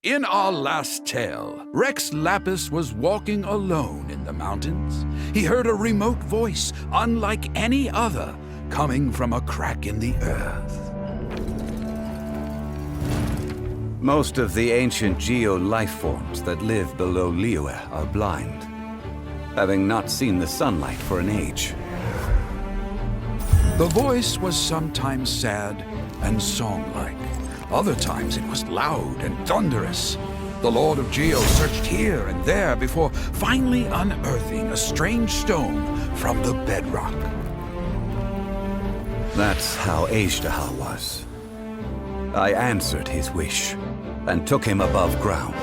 In our last tale, Rex Lapis was walking alone in the mountains. He heard a remote voice, unlike any other, coming from a crack in the earth. Most of the ancient geo-life forms that live below Liyue are blind, having not seen the sunlight for an age. The voice was sometimes sad and song-like. Other times it was loud and thunderous. The Lord of Geo searched here and there before finally unearthing a strange stone from the bedrock. That's how Azhdaha was. I answered his wish and took him above ground.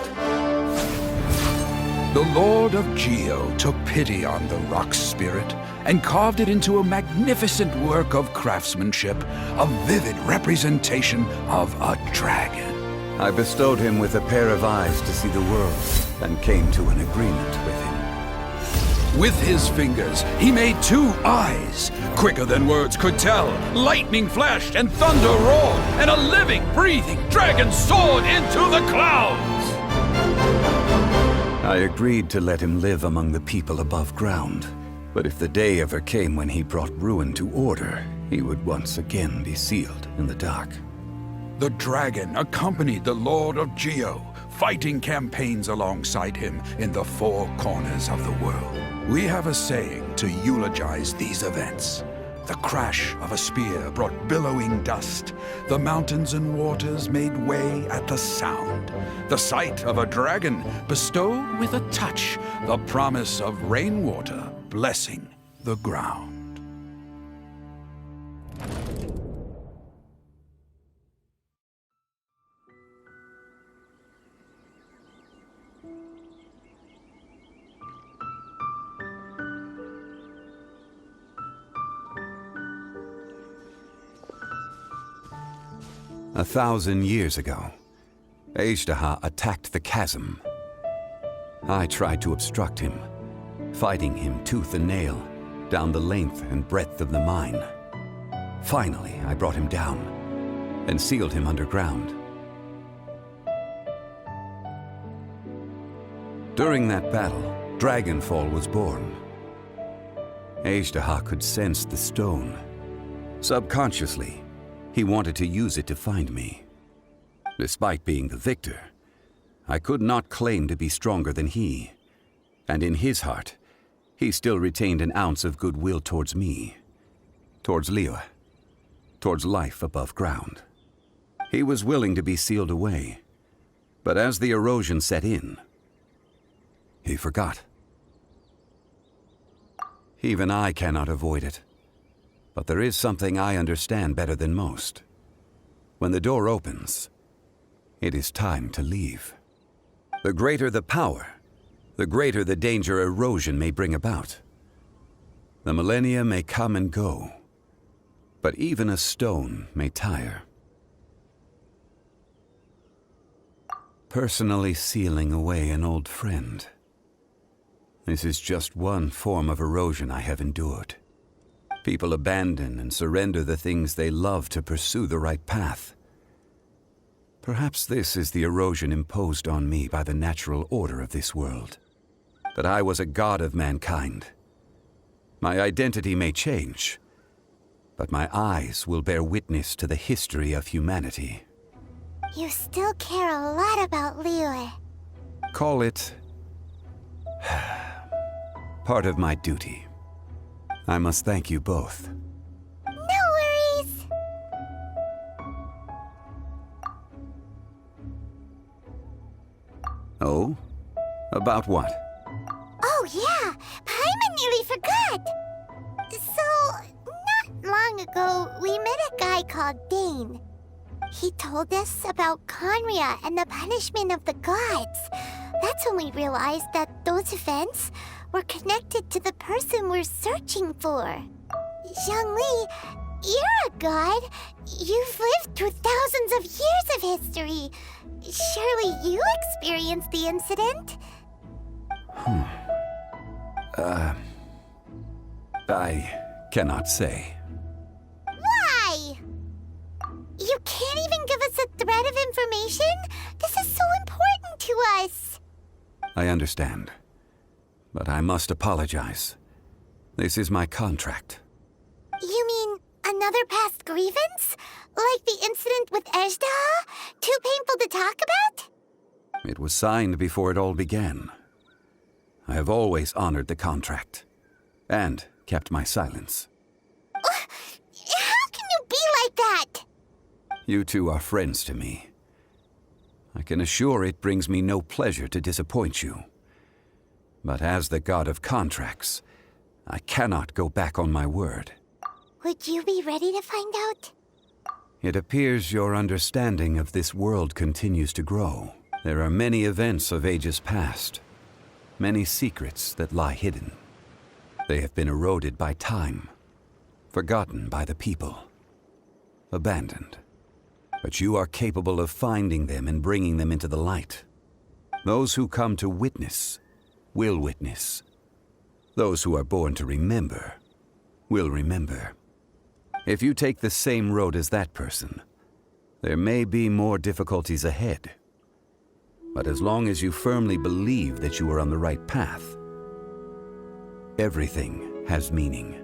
The Lord of Geo took pity on the rock spirit and carved it into a magnificent work of craftsmanship, a vivid representation of a dragon. I bestowed him with a pair of eyes to see the world and came to an agreement with him. With his fingers, he made 2 eyes. Quicker than words could tell, lightning flashed and thunder roared, and a living, breathing dragon soared into the clouds. I agreed to let him live among the people above ground. But if the day ever came when he brought ruin to order, he would once again be sealed in the dark. The dragon accompanied the Lord of Geo, fighting campaigns alongside him in the 4 corners of the world. We have a saying to eulogize these events. The crash of a spear brought billowing dust. The mountains and waters made way at the sound. The sight of a dragon bestowed with a touch the promise of rainwater blessing the ground. A 1,000 years ago, Azhdaha attacked the chasm. I tried to obstruct him, fighting him tooth and nail down the length and breadth of the mine. Finally, I brought him down and sealed him underground. During that battle, Dragonfall was born. Azhdaha could sense the stone. Subconsciously, he wanted to use it to find me. Despite being the victor, I could not claim to be stronger than he, and in his heart, he still retained an ounce of goodwill towards me, towards Liyue, towards life above ground. He was willing to be sealed away, but as the erosion set in, he forgot. Even I cannot avoid it, but there is something I understand better than most. When the door opens, it is time to leave. The greater the power, the greater the danger erosion may bring about. The millennia may come and go, but even a stone may tire. Personally sealing away an old friend. This is just one form of erosion I have endured. People abandon and surrender the things they love to pursue the right path. Perhaps this is the erosion imposed on me by the natural order of this world. That I was a god of mankind. My identity may change, but my eyes will bear witness to the history of humanity. You still care a lot about Liyue. Call it part of my duty. I must thank you both. No worries! Oh? About what? Oh yeah, Paimon nearly forgot! So, not long ago, we met a guy called Dane. He told us about Conria and the punishment of the gods. That's when we realized that those events were connected to the person we're searching for. Zhongli, you're a god. You've lived through thousands of years of history. Surely you experienced the incident? I cannot say. Why? You can't even give us a thread of information? This is so important I understand. But I must apologize. This is my contract. You mean another past grievance? Like the incident with Ejdah? Too painful to talk about? It was signed before it all began. I have always honored the contract. And kept my silence. How can you be like that? You two are friends to me. I can assure it brings me no pleasure to disappoint you. But as the god of contracts, I cannot go back on my word. Would you be ready to find out? It appears your understanding of this world continues to grow. There are many events of ages past, many secrets that lie hidden. They have been eroded by time, forgotten by the people, abandoned. But you are capable of finding them and bringing them into the light. Those who come to witness will witness. Those who are born to remember will remember. If you take the same road as that person, there may be more difficulties ahead. But as long as you firmly believe that you are on the right path, everything has meaning.